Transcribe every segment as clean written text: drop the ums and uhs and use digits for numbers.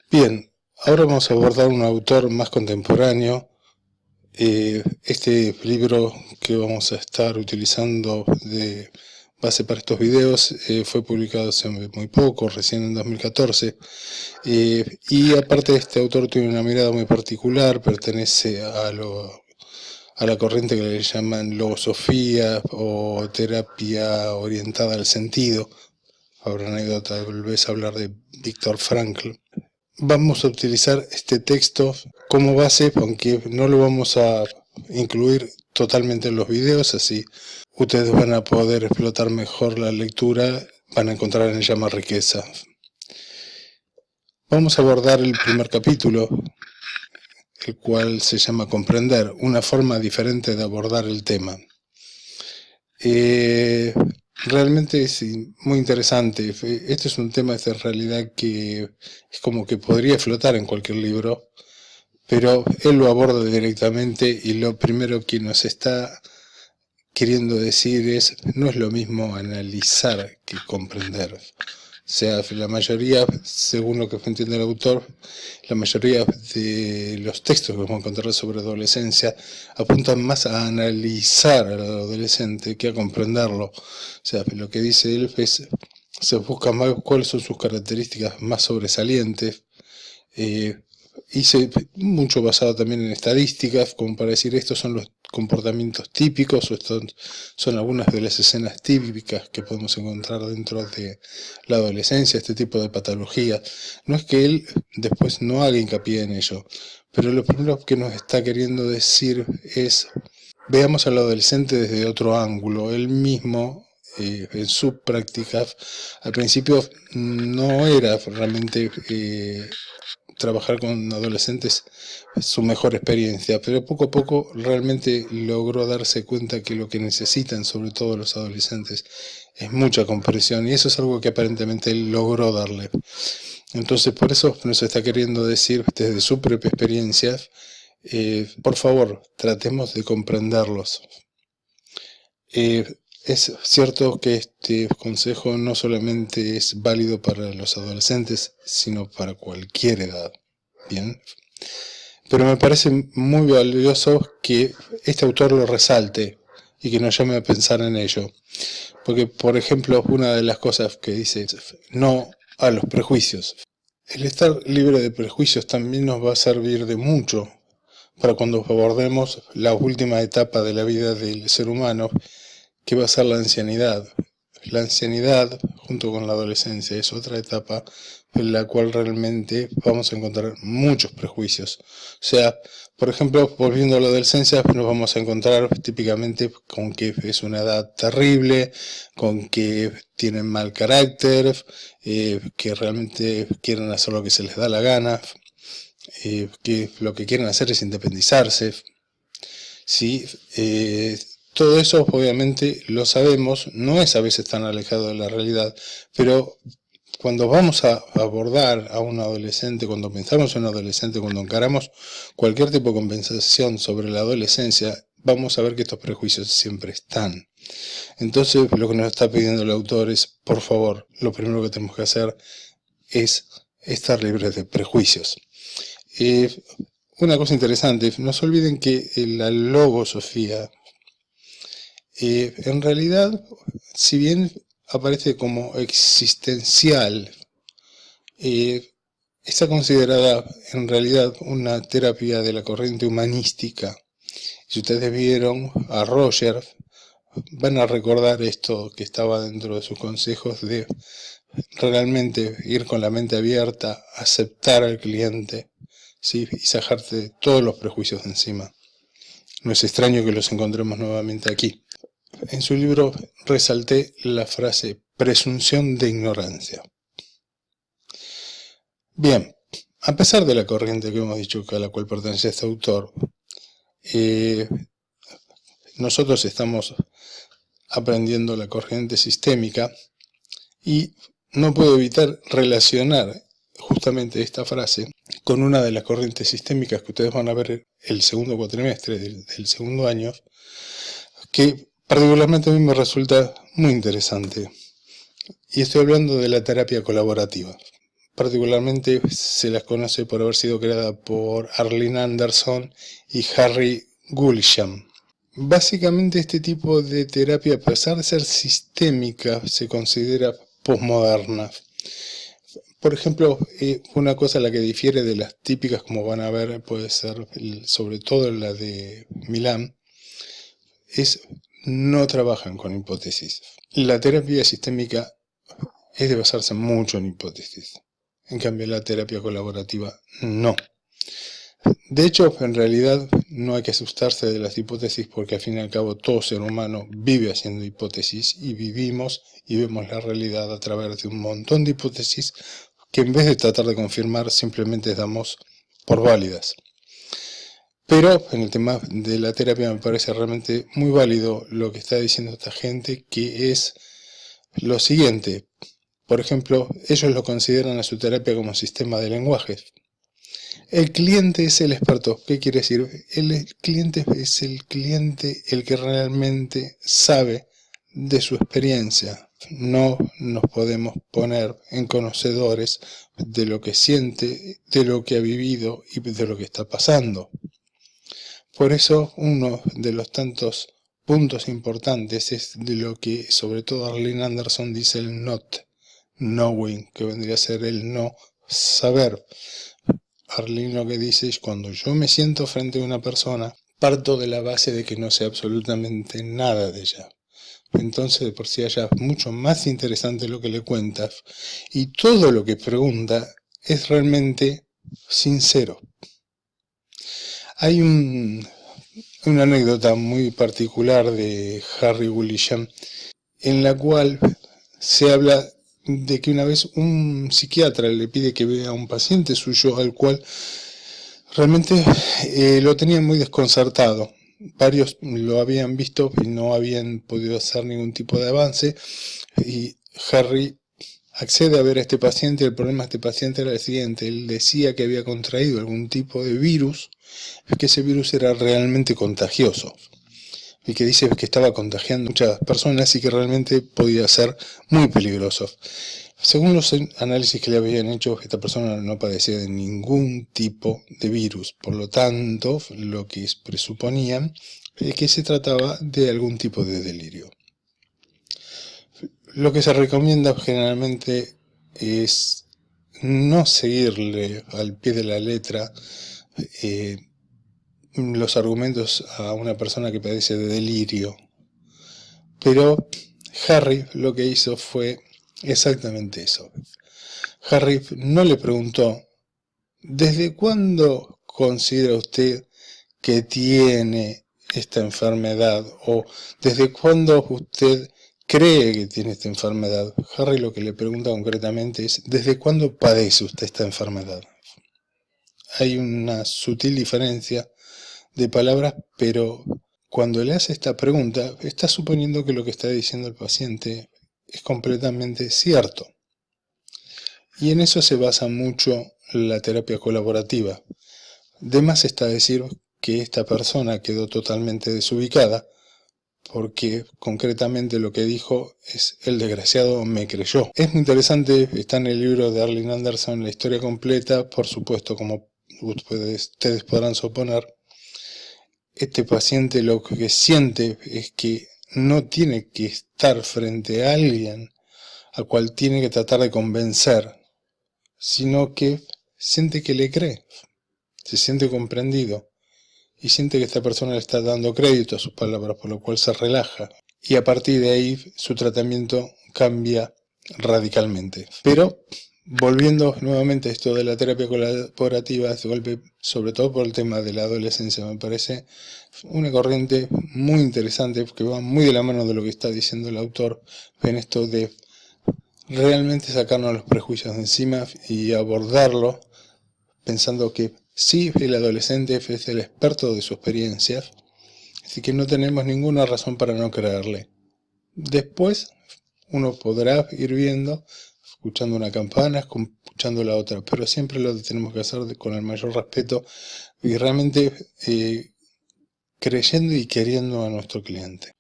Bien, ahora vamos a abordar un autor más contemporáneo. Este libro que vamos a estar utilizando de base para estos videos fue publicado hace muy poco, recién en 2014. Y aparte de este autor tiene una mirada muy particular, pertenece a la corriente que le llaman logosofía o terapia orientada al sentido. Habrá anécdota tal vez hablar de Viktor Frankl. Vamos a utilizar este texto como base, aunque no lo vamos a incluir totalmente en los videos, así ustedes van a poder explotar mejor la lectura, van a encontrar en ella más riqueza. Vamos a abordar el primer capítulo, el cual se llama Comprender, una forma diferente de abordar el tema. Realmente es muy interesante. Este es un tema de realidad que es como que podría flotar en cualquier libro, pero él lo aborda directamente y lo primero que nos está queriendo decir es, no es lo mismo analizar que comprender. O sea, la mayoría, según lo que entiende el autor, la mayoría de los textos que vamos a encontrar sobre adolescencia apuntan más a analizar al adolescente que a comprenderlo. O sea, lo que dice él es, se busca más cuáles son sus características más sobresalientes, hice mucho basado también en estadísticas, como para decir estos son los comportamientos típicos o estos son algunas de las escenas típicas que podemos encontrar dentro de la adolescencia, este tipo de patología. No es que él después no haga hincapié en ello, pero lo primero que nos está queriendo decir es veamos al adolescente desde otro ángulo. Él mismo en su práctica al principio no era realmente trabajar con adolescentes su mejor experiencia, pero poco a poco realmente logró darse cuenta que lo que necesitan, sobre todo los adolescentes, es mucha comprensión, y eso es algo que aparentemente él logró darle. Entonces, por eso nos está queriendo decir desde su propia experiencia, por favor, tratemos de comprenderlos. Es cierto que este consejo no solamente es válido para los adolescentes, sino para cualquier edad. Bien. Pero me parece muy valioso que este autor lo resalte y que nos llame a pensar en ello. Porque, por ejemplo, una de las cosas que dice es no a los prejuicios. El estar libre de prejuicios también nos va a servir de mucho para cuando abordemos la última etapa de la vida del ser humano, que va a ser la ancianidad. La ancianidad, junto con la adolescencia, es otra etapa en la cual realmente vamos a encontrar muchos prejuicios. O sea, por ejemplo, volviendo a la adolescencia, nos vamos a encontrar típicamente con que es una edad terrible, con que tienen mal carácter, que realmente quieren hacer lo que se les da la gana, que lo que quieren hacer es independizarse. ¿Sí? Todo eso obviamente lo sabemos, no es a veces tan alejado de la realidad, pero cuando vamos a abordar a un adolescente, cuando pensamos en un adolescente, cuando encaramos cualquier tipo de conversación sobre la adolescencia, vamos a ver que estos prejuicios siempre están. Entonces, lo que nos está pidiendo el autor es, por favor, lo primero que tenemos que hacer es estar libres de prejuicios. Una cosa interesante, no se olviden que la logosofía, en realidad, si bien aparece como existencial, está considerada en realidad una terapia de la corriente humanística. Si ustedes vieron a Roger, van a recordar esto que estaba dentro de sus consejos de realmente ir con la mente abierta, aceptar al cliente, ¿sí? Y sacarte de todos los prejuicios de encima. No es extraño que los encontremos nuevamente aquí. En su libro resalté la frase presunción de ignorancia. Bien, a pesar de la corriente que hemos dicho a la cual pertenece este autor, nosotros estamos aprendiendo la corriente sistémica y no puedo evitar relacionar justamente esta frase con una de las corrientes sistémicas que ustedes van a ver el segundo cuatrimestre del segundo año, que particularmente a mí me resulta muy interesante. Y estoy hablando de la terapia colaborativa. particularmente se las conoce por haber sido creada por Arlene Anderson y Harry Gulsham. Básicamente este tipo de terapia, a pesar de ser sistémica, se considera posmoderna. Por ejemplo, una cosa la que difiere de las típicas, como van a ver, puede ser, sobre todo la de Milán, es no trabajan con hipótesis. La terapia sistémica es de basarse mucho en hipótesis. En cambio, la terapia colaborativa no. De hecho, en realidad no hay que asustarse de las hipótesis porque al fin y al cabo todo ser humano vive haciendo hipótesis y vivimos y vemos la realidad a través de un montón de hipótesis que en vez de tratar de confirmar simplemente damos por válidas. Pero en el tema de la terapia me parece realmente muy válido lo que está diciendo esta gente, que es lo siguiente. Por ejemplo, ellos lo consideran a su terapia como sistema de lenguajes. El cliente es el experto. ¿Qué quiere decir? El cliente es el cliente el que realmente sabe de su experiencia. No nos podemos poner en conocedores de lo que siente, de lo que ha vivido y de lo que está pasando. Por eso uno de los tantos puntos importantes es de lo que sobre todo Arlene Anderson dice el not knowing, que vendría a ser el no saber. Arlene lo que dice es: cuando yo me siento frente a una persona, parto de la base de que no sé absolutamente nada de ella. Entonces de por sí ella es mucho más interesante lo que le cuentas y todo lo que pregunta es realmente sincero. Hay una anécdota muy particular de Harry Gulsham en la cual se habla de que una vez un psiquiatra le pide que vea a un paciente suyo al cual realmente lo tenía muy desconcertado. Varios lo habían visto y no habían podido hacer ningún tipo de avance y Harry accede a ver a este paciente. El problema de este paciente era el siguiente: él decía que había contraído algún tipo de virus, que ese virus era realmente contagioso y que dice que estaba contagiando a muchas personas y que realmente podía ser muy peligroso. Según los análisis que le habían hecho, esta persona no padecía de ningún tipo de virus, por lo tanto, lo que presuponían es que se trataba de algún tipo de delirio. Lo que se recomienda generalmente es no seguirle al pie de la letra los argumentos a una persona que padece de delirio. Pero Harry lo que hizo fue exactamente eso. Harry no le preguntó: ¿desde cuándo considera usted que tiene esta enfermedad? O ¿desde cuándo usted cree que tiene esta enfermedad? Harry lo que le pregunta concretamente es: ¿desde cuándo padece usted esta enfermedad? Hay una sutil diferencia de palabras, pero cuando le hace esta pregunta, está suponiendo que lo que está diciendo el paciente es completamente cierto. Y en eso se basa mucho la terapia colaborativa. De más está decir que esta persona quedó totalmente desubicada, porque concretamente lo que dijo es: el desgraciado me creyó. Es muy interesante, está en el libro de Arlene Anderson, la historia completa. Por supuesto, como ustedes podrán suponer, este paciente lo que siente es que no tiene que estar frente a alguien al cual tiene que tratar de convencer, sino que siente que le cree, se siente comprendido y siente que esta persona le está dando crédito a sus palabras, por lo cual se relaja y a partir de ahí su tratamiento cambia radicalmente. Pero volviendo nuevamente a esto de la terapia colaborativa, de golpe, sobre todo por el tema de la adolescencia, me parece una corriente muy interesante que va muy de la mano de lo que está diciendo el autor en esto de realmente sacarnos los prejuicios de encima y abordarlo pensando que sí, el adolescente es el experto de su experiencia, así que no tenemos ninguna razón para no creerle. Después uno podrá ir viendo, escuchando una campana, escuchando la otra, pero siempre lo tenemos que hacer con el mayor respeto y realmente creyendo y queriendo a nuestro cliente.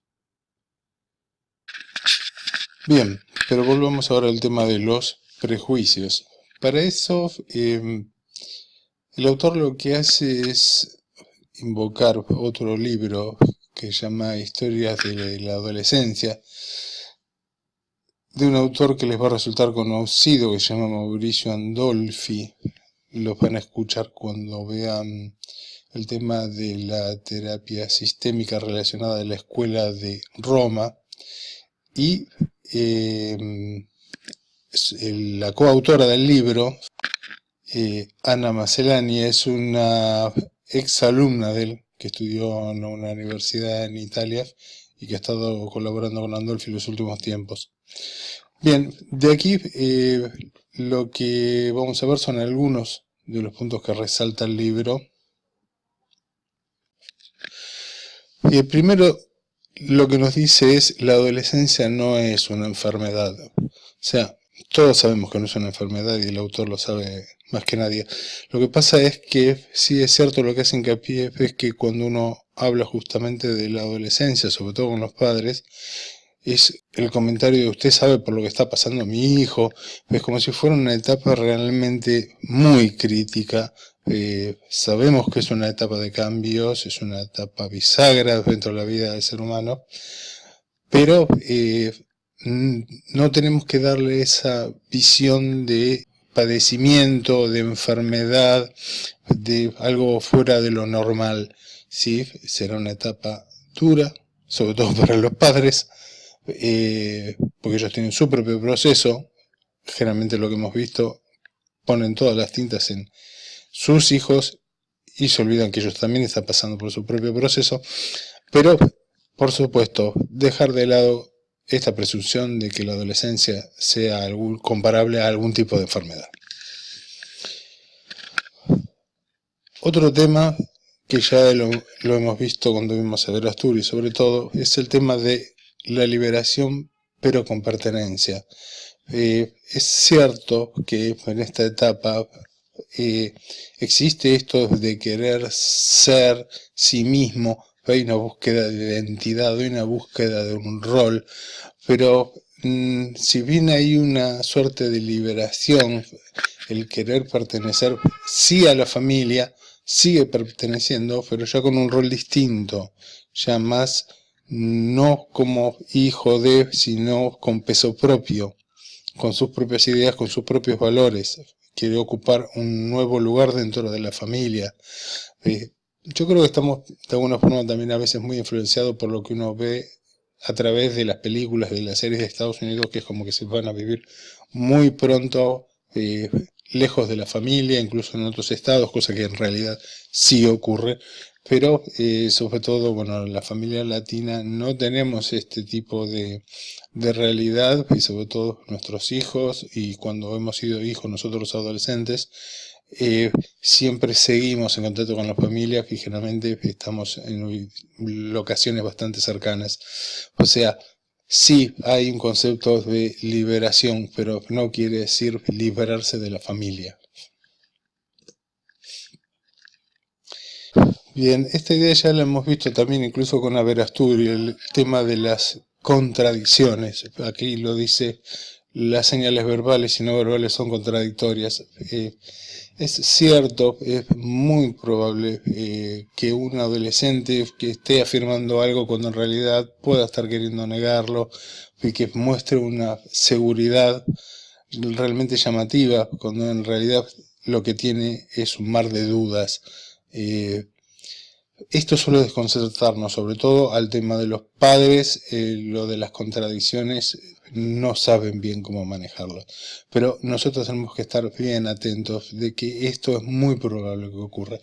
Bien, pero volvamos ahora al tema de los prejuicios. para eso, el autor lo que hace es invocar otro libro que se llama Historias de la Adolescencia, de un autor que les va a resultar conocido, que se llama Mauricio Andolfi. Los van a escuchar cuando vean el tema de la terapia sistémica relacionada a la escuela de Roma. Y la coautora del libro, Anna Maselani, es una ex alumna de él que estudió en una universidad en Italia y que ha estado colaborando con Andolfi en los últimos tiempos. Bien, de aquí lo que vamos a ver son algunos de los puntos que resalta el libro. Primero, lo que nos dice es: la adolescencia no es una enfermedad. O sea, todos sabemos que no es una enfermedad y el autor lo sabe más que nadie. Lo que pasa es que sí es cierto, lo que hace hincapié es que cuando uno habla justamente de la adolescencia, sobre todo con los padres, es el comentario de: usted sabe por lo que está pasando mi hijo. Es como si fuera una etapa realmente muy crítica. Sabemos que es una etapa de cambios, es una etapa bisagra dentro de la vida del ser humano, pero no tenemos que darle esa visión de padecimiento, de enfermedad, de algo fuera de lo normal. ¿Sí? Será una etapa dura, sobre todo para los padres, porque ellos tienen su propio proceso. Generalmente lo que hemos visto, ponen todas las tintas en sus hijos y se olvidan que ellos también están pasando por su propio proceso. Pero, por supuesto, dejar de lado esta presunción de que la adolescencia sea comparable a algún tipo de enfermedad. Otro tema que ya lo hemos visto cuando vimos a Verasturi, sobre todo, es el tema de la liberación, pero con pertenencia. Es cierto que en esta etapa existe esto de querer ser sí mismo, hay una búsqueda de identidad, hay una búsqueda de un rol, pero si bien hay una suerte de liberación, el querer pertenecer sí a la familia, sigue perteneciendo, pero ya con un rol distinto, ya más no como hijo de, sino con peso propio, con sus propias ideas, con sus propios valores. Quiere ocupar un nuevo lugar dentro de la familia. Yo creo que estamos de alguna forma también a veces muy influenciados por lo que uno ve a través de las películas, de las series de Estados Unidos, que es como que se van a vivir muy pronto lejos de la familia, incluso en otros estados, cosa que en realidad sí ocurre. Pero sobre todo, bueno, en la familia latina no tenemos este tipo de realidad, y sobre todo nuestros hijos, y cuando hemos sido hijos nosotros los adolescentes, siempre seguimos en contacto con las familias y generalmente estamos en locaciones bastante cercanas. O sea, sí hay un concepto de liberación, pero no quiere decir liberarse de la familia. Bien, esta idea ya la hemos visto también incluso con Averasturi, el tema de las contradicciones. Aquí lo dice: las señales verbales y no verbales son contradictorias. Es cierto, es muy probable que un adolescente que esté afirmando algo cuando en realidad pueda estar queriendo negarlo, y que muestre una seguridad realmente llamativa, cuando en realidad lo que tiene es un mar de dudas. Esto suele desconcertarnos, sobre todo al tema de los padres, lo de las contradicciones, no saben bien cómo manejarlo. Pero nosotros tenemos que estar bien atentos de que esto es muy probable que ocurra.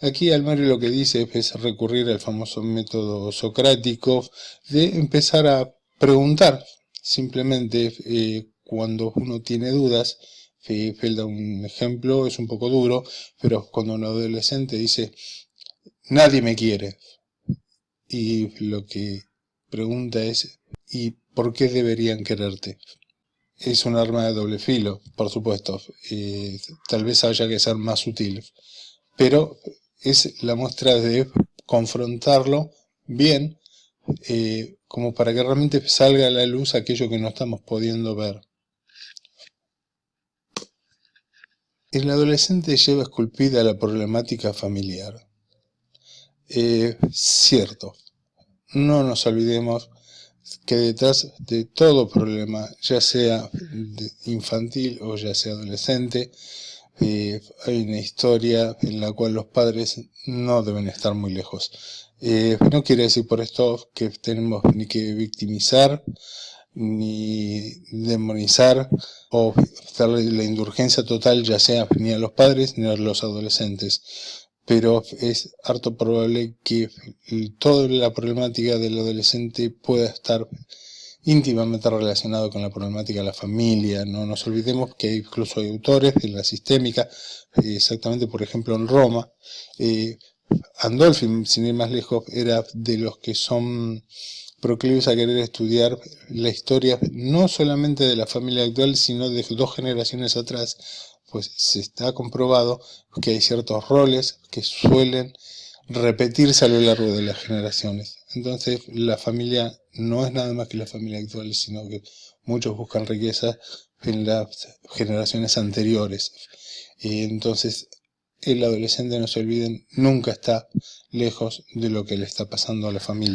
Aquí Almario lo que dice es recurrir al famoso método socrático de empezar a preguntar. Simplemente cuando uno tiene dudas, él da un ejemplo, es un poco duro, pero cuando un adolescente dice: nadie me quiere, y lo que pregunta es: ¿y por qué deberían quererte? Es un arma de doble filo, por supuesto. Tal vez haya que ser más sutil, pero es la muestra de confrontarlo bien, como para que realmente salga a la luz aquello que no estamos pudiendo ver. El adolescente lleva esculpida la problemática familiar. Cierto, no nos olvidemos que detrás de todo problema, ya sea infantil o ya sea adolescente, hay una historia en la cual los padres no deben estar muy lejos. No quiere decir por esto que tenemos ni que victimizar, ni demonizar o darle la indulgencia total, ya sea ni a los padres ni a los adolescentes. Pero es harto probable que toda la problemática del adolescente pueda estar íntimamente relacionado con la problemática de la familia. No nos olvidemos que incluso hay autores de la sistémica, exactamente por ejemplo en Roma, Andolfi, sin ir más lejos, era de los que son proclives a querer estudiar la historia no solamente de la familia actual, sino de 2 generaciones atrás, pues se está comprobado que hay ciertos roles que suelen repetirse a lo largo de las generaciones. Entonces la familia no es nada más que la familia actual, sino que muchos buscan riqueza en las generaciones anteriores. Y entonces el adolescente, no se olviden, nunca está lejos de lo que le está pasando a la familia.